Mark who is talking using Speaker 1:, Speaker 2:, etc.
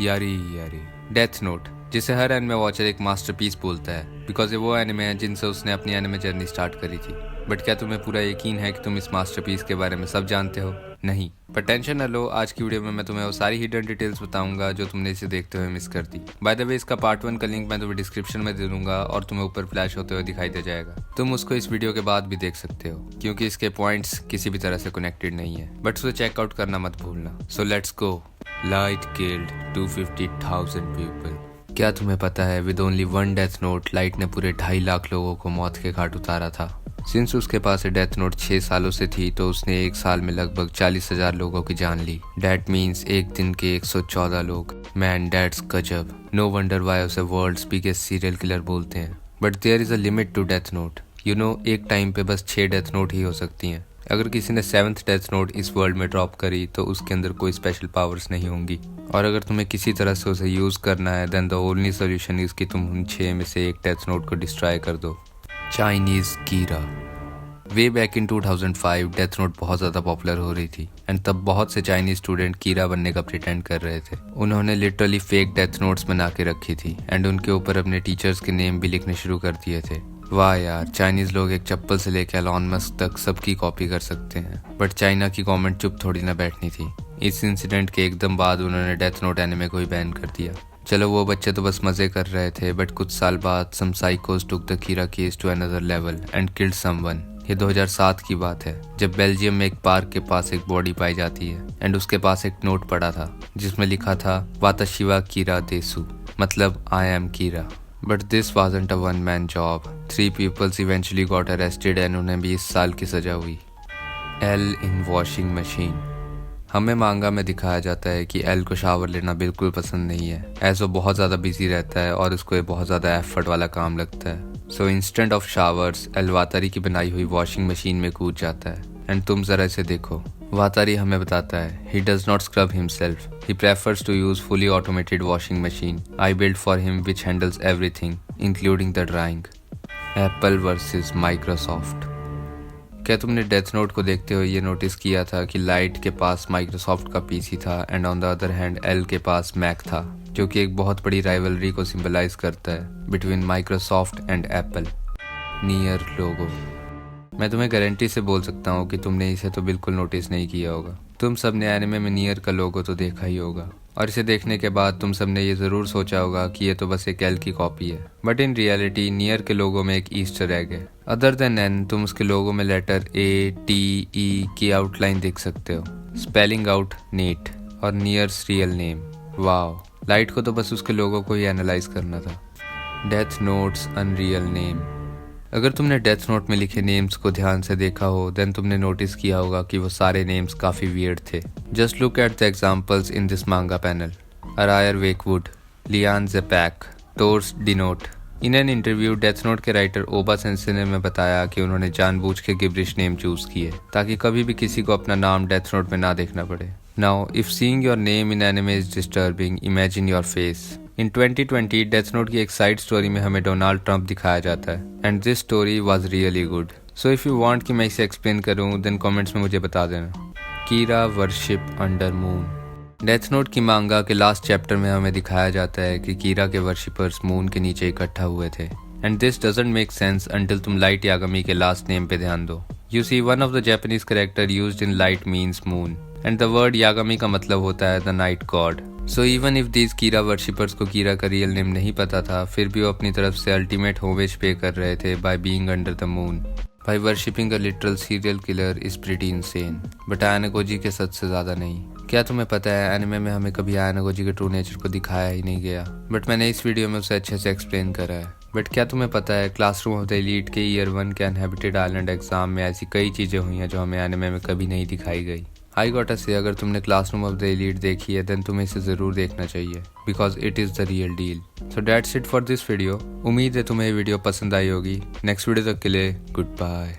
Speaker 1: यारी यारी death note, जिसे हर एनिमे वॉचर एक मास्टरपीस बोलता है बिकॉज ये वो एनिमे है जिनसे उसने अपनी एनिमे जर्नी स्टार्ट करी थी। बट क्या तुम्हें पूरा यकीन है कि तुम इस मास्टरपीस के बारे में सब जानते हो? नहीं, पर टेंशन न लो, आज की वीडियो में मैं तुम्हें वो सारी हिडन डिटेल्स बताऊंगा जो तुमने इसे देखते हुए मिस कर दी। बाय द वे, इसका पार्ट 1 का लिंक मैं तुम्हें डिस्क्रिप्शन में दे दूंगा और तुम्हें ऊपर फ्लैश होते हुए दिखाई दे जाएगा। तुम उसको इस वीडियो के बाद भी देख सकते हो क्योंकि इसके पॉइंट्स किसी भी तरह से कनेक्टेड नहीं है, बट उसे चेकआउट करना मत भूलना। So let's go. Light killed 250,000 people. क्या तुम्हें पता है with only 1 death note light ने पूरे 2.5 लाख लोगों को मौत के घाट उतारा था। सिंस उसके पास डेथ नोट 6 सालों से थी तो उसने एक साल में लगभग 40,000 लोगों की जान ली। डेट मीन्स एक दिन के 114 लोग। मैन, डेट्स गजब। नो वंडर वाई उसे वर्ल्ड्स बिगेस्ट सीरियल किलर बोलते हैं। But there is a limit to death note. You know, एक टाइम पे बस 6 डेथ नोट ही हो सकती हैं। अगर किसी ने 7th डेथ नोट इस वर्ल्ड में ड्रॉप करी तो उसके अंदर कोई स्पेशल पावर्स नहीं होंगी, और अगर तुम्हें किसी तरह से उसे यूज करना है then the only solution is कि तुम उन 6 में से एक डेथ नोट को डिस्ट्रॉय कर दो। Chinese Kira. Way back in 2005 death note बहुत ज़्यादा पॉपुलर हो रही थी एंड तब बहुत से चाइनीज स्टूडेंट कीरा बनने का प्रिटेंड कर रहे थे। उन्होंने लिटरली फेक डेथ नोट्स बना के रखी थी एंड उनके ऊपर अपने टीचर्स के नेम भी लिखने शुरू कर दिए थे। वाह यार, चाइनीज लोग एक चप्पल से लेकर एलॉन मस्क तक सबकी कॉपी कर सकते हैं। बट चाइना की गवर्नमेंट चुप थोड़ी ना बैठनी थी। इस इंसिडेंट के एकदम बाद उन्होंने डेथ नोट एनिमे को ही बैन कर दिया। चलो, वो बच्चे तो बस मजे कर रहे थे, बट कुछ साल बाद सम साइकोस took the Kira case to another level and killed someone. ये 2007 की बात है जब बेल्जियम में एक पार्क के पास एक बॉडी पाई जाती है एंड उसके पास एक नोट पड़ा था जिसमें लिखा था वाताशिवा कीरा देसु, मतलब I am Kira. But this wasn't a one man job. 3 peoples eventually got arrested and उन्हें 20 साल की सजा हुई। L in washing machine. हमें मांगा में दिखाया जाता है कि एल को शावर लेना बिल्कुल पसंद नहीं है, एज वो बहुत ज़्यादा बिजी रहता है और उसको ये बहुत ज़्यादा एफर्ट वाला काम लगता है। सो इंस्टेंट ऑफ शावर्स एल वातारी की बनाई हुई वॉशिंग मशीन में कूद जाता है। एंड तुम ज़रा इसे देखो, वातारी हमें बताता है he does not scrub himself, he prefers to use fully automated washing machine I build for him which handles everything including the drying. Apple versus Microsoft. क्या तुमने डेथ नोट को देखते हुए ये नोटिस किया था कि लाइट के पास माइक्रोसॉफ्ट का पीसी था and on the other hand L के पास मैक था, जो कि एक बहुत बड़ी राइवलरी को सिंबलाइज करता है between Microsoft and Apple. Near logo. मैं तुम्हें गारंटी से बोल सकता हूँ कि तुमने इसे तो बिल्कुल नोटिस नहीं किया होगा। तुम सब ने एनिमे में नियर का लोगो तो देखा ही होगा, और इसे देखने के बाद तुम सब ने ये ज़रूर सोचा होगा कि ये तो बस एक एल की कॉपी है। बट इन रियलिटी नियर के लोगो में एक ईस्टर एग है। अदर देन एन, तुम उसके लोगो में लेटर ए, टी, ई की आउटलाइन देख सकते हो, स्पेलिंग आउट नीट, और nears real name. Wow, light को तो बस उसके लोगो को ही एनालाइज करना था। Death notes unreal name. अगर तुमने डेथ नोट में लिखे नेम्स को ध्यान से देखा हो देन तुमने नोटिस किया होगा कि वो सारे नेम्स काफ़ी वियर्ड थे। Just look at the examples in this manga panel. अरायर वेकवुड, लियान जेपैक, टोर्स डिनोट। In an interview Death Note के राइटर ओबा सेंसे ने बताया कि उन्होंने जानबूझ के गिब्रिश नेम चूज किए ताकि कभी भी किसी को अपना नाम डेथ नोट में ना देखना पड़े। Now if seeing your name in anime is disturbing, imagine your face. In 2020 death Note की एक साइड स्टोरी में हमें डोनाल्ड ट्रंप दिखाया जाता है and this story was really good. So if you want कि मैं इसे एक्सप्लेन करूं देन कमेंट्स में मुझे बता देना। Kira worship under moon. Death Note की मांगा के लास्ट चैप्टर में हमें दिखाया जाता है कि कीरा के वर्शिपर्स मून के नीचे इकट्ठा हुए थे and this doesn't make sense until तुम लाइट यागामी के लास्ट नेम पे ध्यान दो। You see, one of the Japanese character used in Light means moon and the word Yagami का मतलब होता है the night god. So even if these Kira worshippers को कीरा का रियल नेम नहीं पता था, फिर भी वो अपनी तरफ से अल्टीमेट होमेज पे कर रहे थे by being under the moon. By worshipping a literal serial killer is pretty insane, but Ayanokoji के सच से ज्यादा नहीं। क्या तुम्हें पता है एनिमे में हमें कभी आयानागोजी के ट्रू नेचर को दिखाया ही नहीं गया, बट मैंने इस वीडियो में उसे अच्छे से एक्सप्लेन करा है। बट क्या तुम्हें पता है क्लासरूम ऑफ द एलीट के ईयर 1 के अनहैबिटेड आइलैंड एग्जाम में ऐसी कई चीजें हुई हैं जो हमें एनिमे में कभी नहीं दिखाई गई। आई गॉट से अगर तुमने क्लासरूम ऑफ द एलीट देखी है देन तुम्हें इसे ज़रूर देखना चाहिए because it is the real deal. So that's it for this video. उम्मीद है तुम्हें ये वीडियो पसंद आई होगी। नेक्स्ट वीडियो तक के लिए गुड बाय।